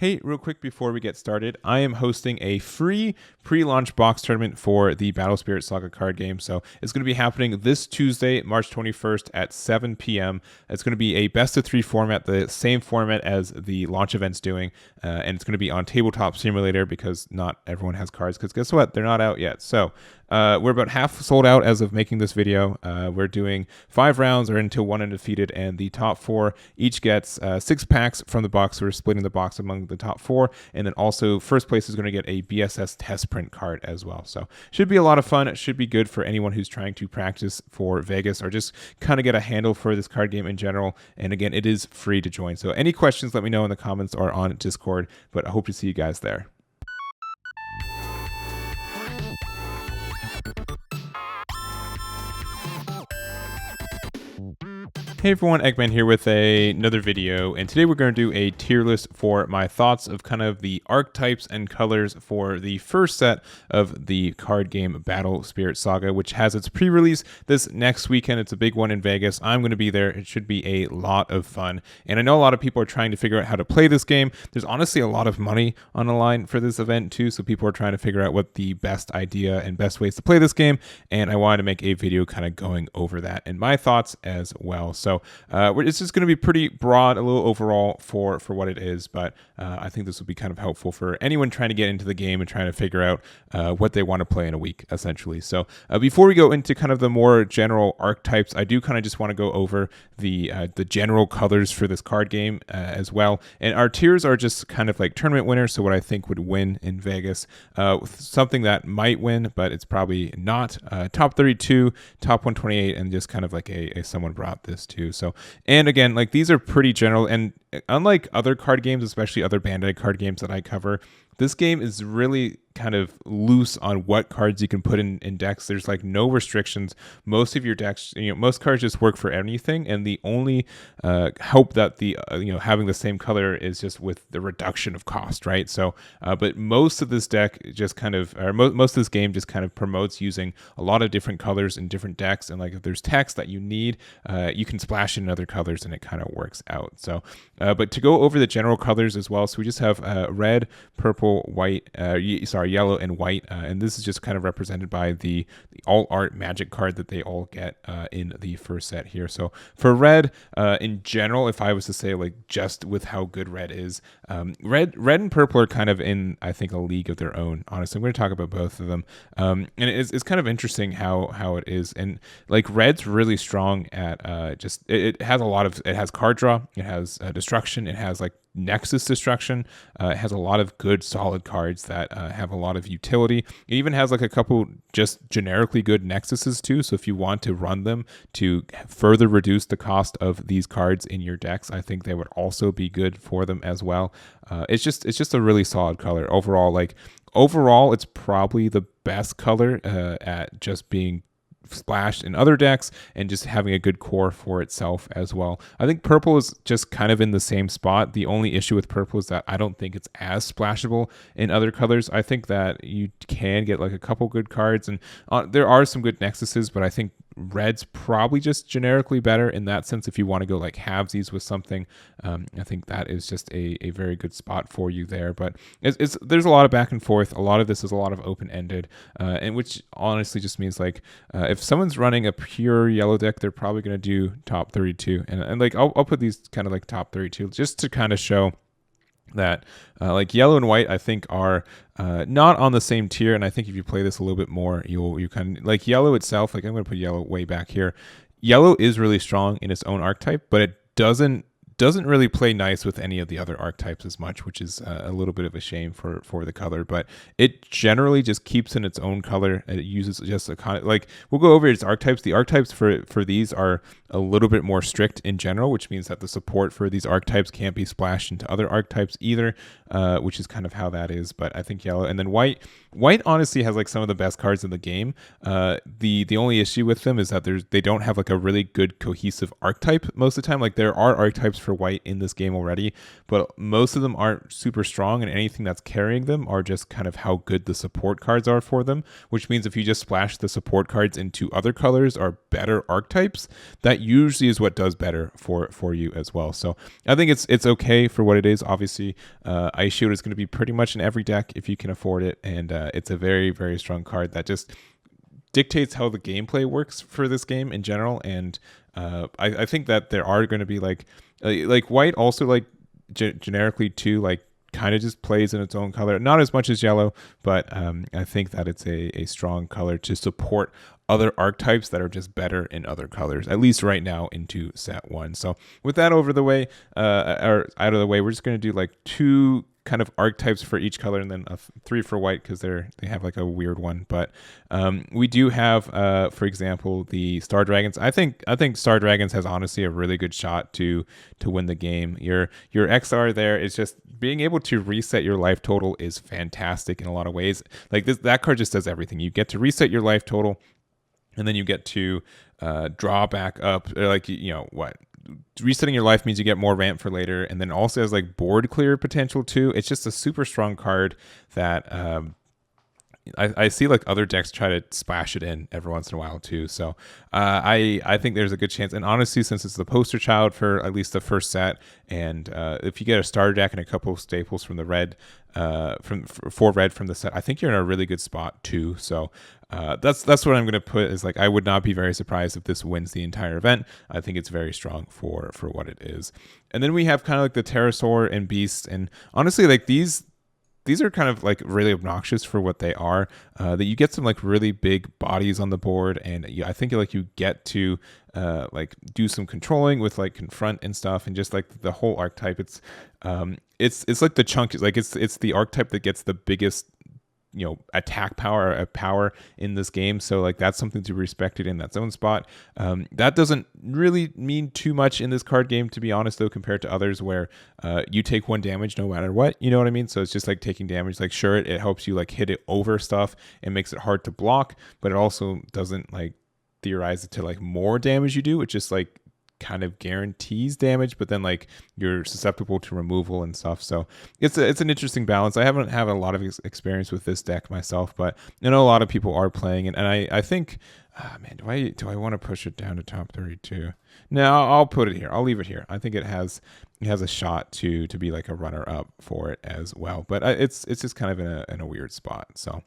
Hey, real quick before we get started, I am hosting a free pre-launch box tournament for the Battle Spirit Saga card game. So it's going to be happening this Tuesday, March 21st at 7 p.m. It's going to be a best of 3 format, the same format as the launch event's doing. And it's going to be on Tabletop Simulator because not everyone has cards, because guess what? They're not out yet. So we're about half sold out as of making this video. We're doing 5 rounds or until one undefeated, and the top 4 each gets 6 packs from the box. We're splitting the box among the top 4, and then also first place is going to get a BSS test print card as well. So should be a lot of fun. It should be good for anyone who's trying to practice for Vegas or just kind of get a handle for this card game in general. And again, it is free to join. So any questions, let me know in the comments or on Discord, but I hope to see you guys there. Hey everyone, Eggman here with another video, and today we're going to do a tier list for my thoughts of kind of the archetypes and colors for the first set of the card game Battle Spirit Saga, which has its pre-release this next weekend. It's a big one in Vegas. I'm going to be there. It should be a lot of fun, and I know a lot of people are trying to figure out how to play this game. There's honestly a lot of money on the line for this event too, so people are trying to figure out what the best idea and best ways to play this game, and I wanted to make a video kind of going over that and my thoughts as well. So it's just going to be pretty broad, a little overall for what it is, but I think this will be kind of helpful for anyone trying to get into the game and trying to figure out what they want to play in a week, essentially. So before we go into kind of the more general archetypes, I do kind of just want to go over the general colors for this card game as well. And our tiers are just kind of like tournament winners, so what I think would win in Vegas. Something that might win, but it's probably not. Top 32, top 128, and just kind of like a someone brought this too. So, and again, like these are pretty general, and unlike other card games, especially other Bandai card games that I cover, this game is really kind of loose on what cards you can put in decks. There's like no restrictions. Most of your decks, most cards just work for anything, and the only hope that the having the same color is just with the reduction of cost, right? So but most of this deck just kind of, or most of this game just kind of promotes using a lot of different colors in different decks, and like if there's text that you need, you can splash in other colors and it kind of works out. So but to go over the general colors as well, so we just have red, purple, white, yellow and white, and this is just kind of represented by the all art magic card that they all get in the first set here. So for red, in general, if I was to say like just with how good red is, red and purple are kind of in, I think, a league of their own. Honestly, I'm going to talk about both of them, and it's kind of interesting how it is. And like red's really strong at just it has a lot of, it has card draw, it has destruction, it has like Nexus destruction, it has a lot of good solid cards that have a lot of utility. It even has like a couple just generically good Nexuses too, so if you want to run them to further reduce the cost of these cards in your decks, I think they would also be good for them as well. It's just a really solid color overall. Like overall, it's probably the best color at just being splashed in other decks and just having a good core for itself as well. I think purple is just kind of in the same spot. The only issue with purple is that I don't think it's as splashable in other colors. I think that you can get like a couple good cards, and there are some good Nexuses, but I think red's probably just generically better in that sense. If you want to go like halvesies with something, I think that is just a very good spot for you there. But there's a lot of back and forth. A lot of this is a lot of open-ended, and which honestly just means like if someone's running a pure yellow deck, they're probably going to do top 32, and like I'll put these kind of like top 32 just to kind of show that like yellow and white I think are not on the same tier, and I think if you play this a little bit more, you kind of like yellow itself. Like I'm going to put yellow way back here. Yellow is really strong in its own archetype, but it doesn't really play nice with any of the other archetypes as much, which is a little bit of a shame for the color. But it generally just keeps in its own color. It uses just a kind of like, we'll go over its archetypes. The archetypes for these are a little bit more strict in general, which means that the support for these archetypes can't be splashed into other archetypes either, which is kind of how that is. But I think yellow, and then white honestly has like some of the best cards in the game. The only issue with them is that they don't have like a really good cohesive archetype most of the time. Like there are archetypes for white in this game already, but most of them aren't super strong, and anything that's carrying them are just kind of how good the support cards are for them, which means if you just splash the support cards into other colors or better archetypes, that usually is what does better for you as well. So I think it's okay for what it is. Obviously, Ice Shield is going to be pretty much in every deck if you can afford it, and it's a very, very strong card that just dictates how the gameplay works for this game in general. And I think that there are going to be like white also like generically too, like kind of just plays in its own color, not as much as yellow, but I think that it's a strong color to support other archetypes that are just better in other colors, at least right now into set 1. So with that over the way, or out of the way, we're just going to do like 2 kind of archetypes for each color, and then 3 for white because they have like a weird one. But we do have, for example, the Star Dragons. I think Star Dragons has honestly a really good shot to win the game. Your XR there is just being able to reset your life total is fantastic in a lot of ways. Like that card just does everything. You get to reset your life total, and then you get to draw back up, or like, what? Resetting your life means you get more ramp for later, and then also has like board clear potential too. It's just a super strong card that I see like other decks try to splash it in every once in a while too. So I think there's a good chance. And honestly, since it's the poster child for at least the first set, and if you get a starter deck and a couple of staples from the red, for red from the set, I think you're in a really good spot too. So that's what I'm going to put is like, I would not be very surprised if this wins the entire event. I think it's very strong for what it is. And then we have kind of like the Pterosaur and Beast, and honestly, like these are kind of like really obnoxious for what they are. That you get some like really big bodies on the board, and I think like you get to like do some controlling with like confront and stuff, and just like the whole archetype. It's like the chunk, like it's the archetype that gets the biggest attack power in this game. So like that's something to be respected in its own spot. That doesn't really mean too much in this card game, to be honest, though, compared to others where you take 1 damage no matter what, you know what I mean? So it's just like taking damage. Like sure, it helps you like hit it over stuff and makes it hard to block, but it also doesn't like theorize it to like more damage you do. It just like kind of guarantees damage, but then like you're susceptible to removal and stuff. So it's an interesting balance. I haven't had a lot of experience with this deck myself, but I know a lot of people are playing it, and I think, man, do I want to push it down to top 32? No, I'll put it here. I'll leave it here. I think it has a shot to be like a runner up for it as well, but it's just kind of in a weird spot. So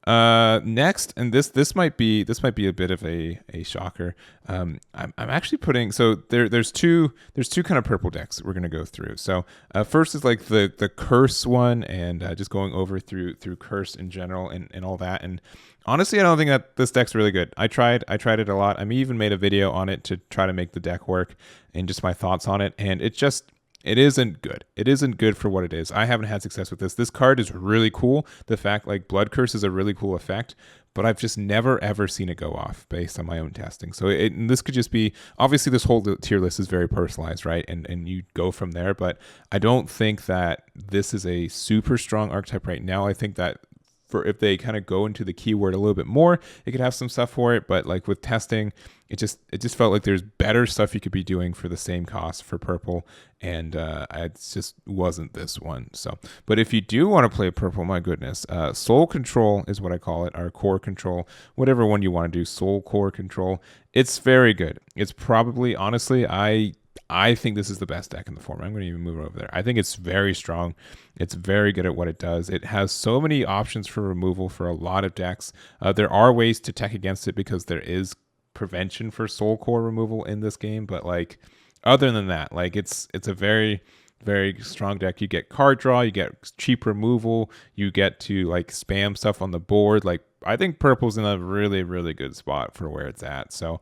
next, and this might be a bit of a shocker. I'm actually putting, so there's two kind of purple decks we're gonna go through. So first is like the curse one, and just going over through curse in general and all that. And honestly, I don't think that this deck's really good. I tried it a lot. I even made a video on it to try to make the deck work and just my thoughts on it, and it isn't good. It isn't good for what it is. I haven't had success with this. This card is really cool. The fact like Blood Curse is a really cool effect, but I've just never ever seen it go off based on my own testing. So this could just be, obviously this whole tier list is very personalized, right? And you go from there, but I don't think that this is a super strong archetype right now. I think that for if they kind of go into the keyword a little bit more, it could have some stuff for it. But like with testing, it just felt like there's better stuff you could be doing for the same cost for purple, and it just wasn't this one. So, but if you do want to play purple, my goodness, Soul Control is what I call it, or Core Control, whatever one you want to do, Soul Core Control. It's very good. It's probably, honestly, I think this is the best deck in the format. I'm going to even move it over there. I think it's very strong. It's very good at what it does. It has so many options for removal for a lot of decks. There are ways to tech against it because there is prevention for soul core removal in this game, but like other than that, like it's a very, very strong deck. You get card draw, you get cheap removal, you get to like spam stuff on the board. Like I think purple's in a really, really good spot for where it's at. So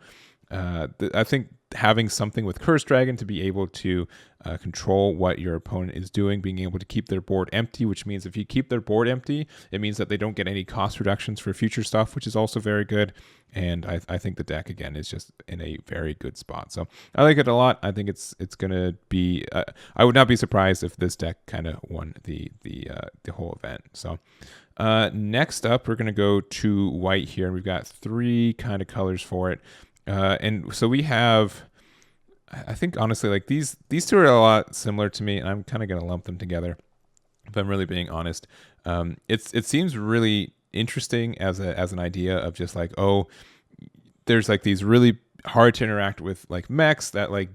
I think having something with Curse Dragon to be able to control what your opponent is doing, being able to keep their board empty, which means if you keep their board empty, it means that they don't get any cost reductions for future stuff, which is also very good. And I think the deck, again, is just in a very good spot. So I like it a lot. I think it's going to be, I would not be surprised if this deck kind of won the whole event. So next up, we're going to go to white here, and we've got 3 kind of colors for it. And so we have I think honestly, like these two are a lot similar to me, and I'm kind of gonna lump them together. If I'm really being honest, it seems really interesting as an idea of just like, oh, there's like these really hard to interact with like mechs that like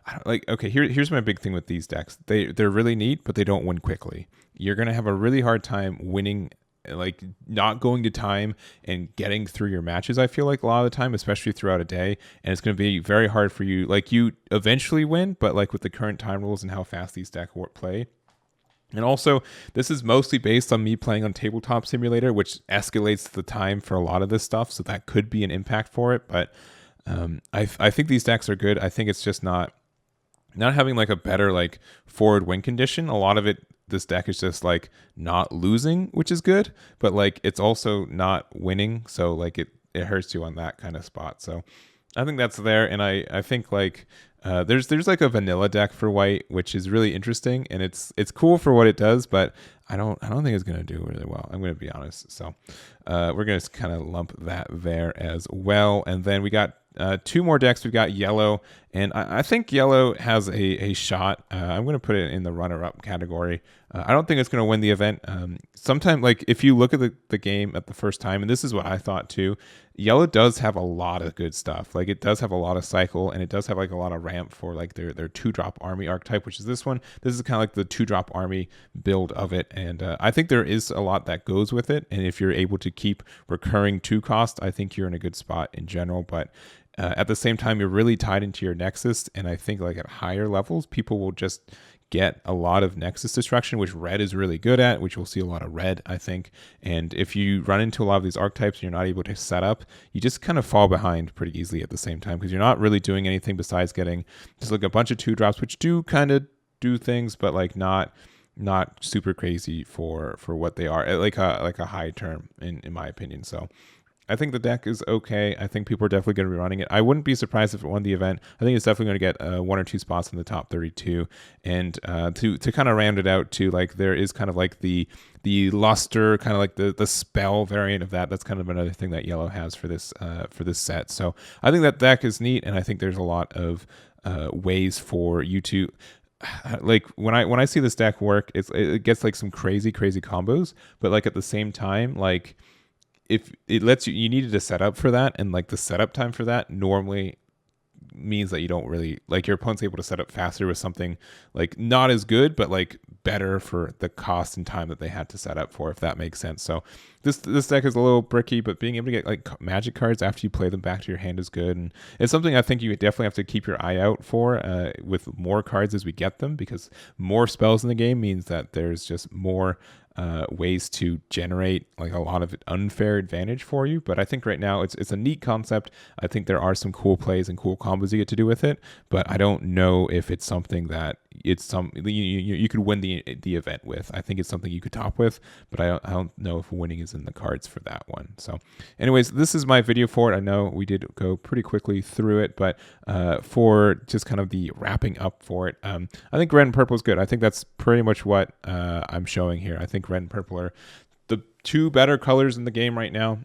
I don't, like okay, here's my big thing with these decks. They're really neat, but they don't win quickly. You're gonna have a really hard time winning, like not going to time and getting through your matches. I feel like a lot of the time, especially throughout a day, and it's gonna be very hard for you. Like you eventually win, but like with the current time rules and how fast these decks play. And also, this is mostly based on me playing on Tabletop Simulator, which escalates the time for a lot of this stuff. So that could be an impact for it. But I think these decks are good. I think it's just not having like a better like forward win condition. A lot of it, this deck is just like not losing, which is good. But like it's also not winning. So like it hurts you on that kind of spot. So I think that's there, and I think like there's like a vanilla deck for white, which is really interesting, and it's cool for what it does, but I don't think it's gonna do really well. I'm gonna be honest. So we're gonna kind of lump that there as well, and then we got two more decks. We've got yellow, and I think yellow has a shot. I'm going to put it in the runner-up category. I don't think it's going to win the event. Sometimes, like, if you look at the game at the first time, and this is what I thought too, yellow does have a lot of good stuff. Like, it does have a lot of cycle, and it does have, like, a lot of ramp for, like, their 2-drop army archetype, which is this one. This is kind of like the 2-drop army build of it, and I think there is a lot that goes with it, and if you're able to keep recurring 2 cost, I think you're in a good spot in general, but at the same time, you're really tied into your Nexus, and I think like at higher levels, people will just get a lot of Nexus destruction, which red is really good at, which we'll see a lot of red, I think. And if you run into a lot of these archetypes and you're not able to set up, you just kind of fall behind pretty easily at the same time because you're not really doing anything besides getting just like a bunch of 2-drops, which do kind of do things, but like not super crazy for what they are, like a high term in my opinion. So I think the deck is okay. I think people are definitely going to be running it. I wouldn't be surprised if it won the event. I think it's definitely going to get 1 or 2 spots in the top 32. And to kind of round it out too, like there is kind of like the luster, kind of like the spell variant of that. That's kind of another thing that yellow has for this set. So I think that deck is neat, and I think there's a lot of ways for you to like when I see this deck work, it gets like some crazy combos, but like at the same time, like if it lets you needed to set up for that, and like the setup time for that normally means that you don't really like your opponent's able to set up faster with something like not as good but like better for the cost and time that they had to set up for, if that makes sense. So this deck is a little bricky, but being able to get like magic cards after you play them back to your hand is good, and it's something I think you definitely have to keep your eye out for with more cards as we get them, because more spells in the game means that there's just more ways to generate like a lot of unfair advantage for you. But I think right now it's a neat concept. I think there are some cool plays and cool combos you get to do with it, but I don't know if it's something that you could win the event with. I think it's something you could top with, but I don't know if winning is in the cards for that one. So anyways, this is my video for it. I know we did go pretty quickly through it, but for just kind of the wrapping up for it, I think red and purple is good. I think that's pretty much what I'm showing here. I think red and purple are the 2 better colors in the game right now.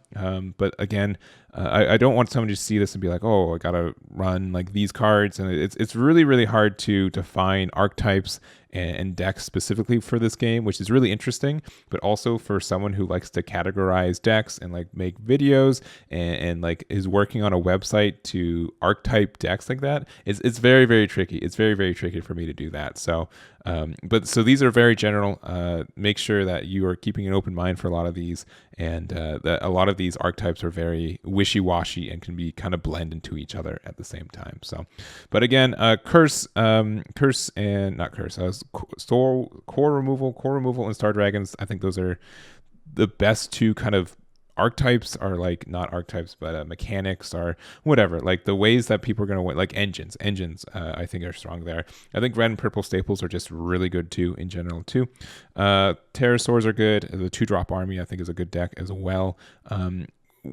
But again, I don't want someone to see this and be like, oh, I gotta run like these cards, and it's really hard to define archetypes and decks specifically for this game, which is really interesting. But also for someone who likes to categorize decks and like make videos and like is working on a website to archetype decks like that, it's very tricky. It's very tricky for me to do that. So but so these are very general. Make sure that you are keeping an open mind for a lot of these, and that a lot of these archetypes are very wishy-washy and can be kind of blend into each other at the same time. So, but again, curse and not curse, core removal and Star Dragons. I think those are the best 2 kind of archetypes, are like not archetypes but mechanics or whatever, like the ways that people are going to win, like engines I think are strong there. I think red and purple staples are just really good too in general too. Pterosaurs are good. The 2-drop army I think is a good deck as well.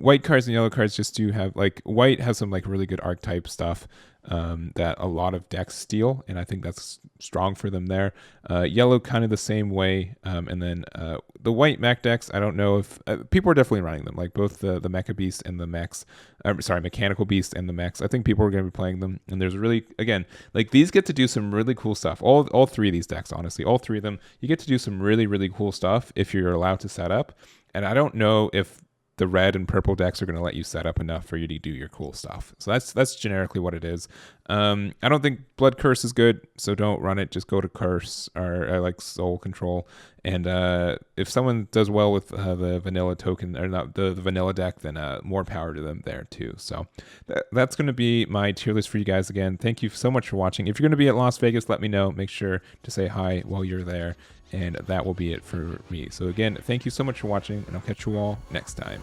white cards and yellow cards just do have, like, white has some like really good archetype stuff that a lot of decks steal, and I think that's strong for them there. Yellow kind of the same way, and then the white mech decks, I don't know if people are definitely running them, like both the Mecha Beast and the mechs. Sorry, Mechanical Beast and the mechs. I think people are going to be playing them, and there's really, again, like these get to do some really cool stuff. All three of these decks, honestly, all three of them, you get to do some really, really cool stuff if you're allowed to set up. And I don't know if the red and purple decks are going to let you set up enough for you to do your cool stuff. So that's generically what it is. I don't think Blood Curse is good, so don't run it. Just go to Curse or like Soul Control. And if someone does well with the vanilla token, or not the vanilla deck, then more power to them there too. So that's going to be my tier list for you guys. Again, thank you so much for watching. If you're going to be at Las Vegas, let me know. Make sure to say hi while you're there. And that will be it for me. So again, thank you so much for watching, and I'll catch you all next time.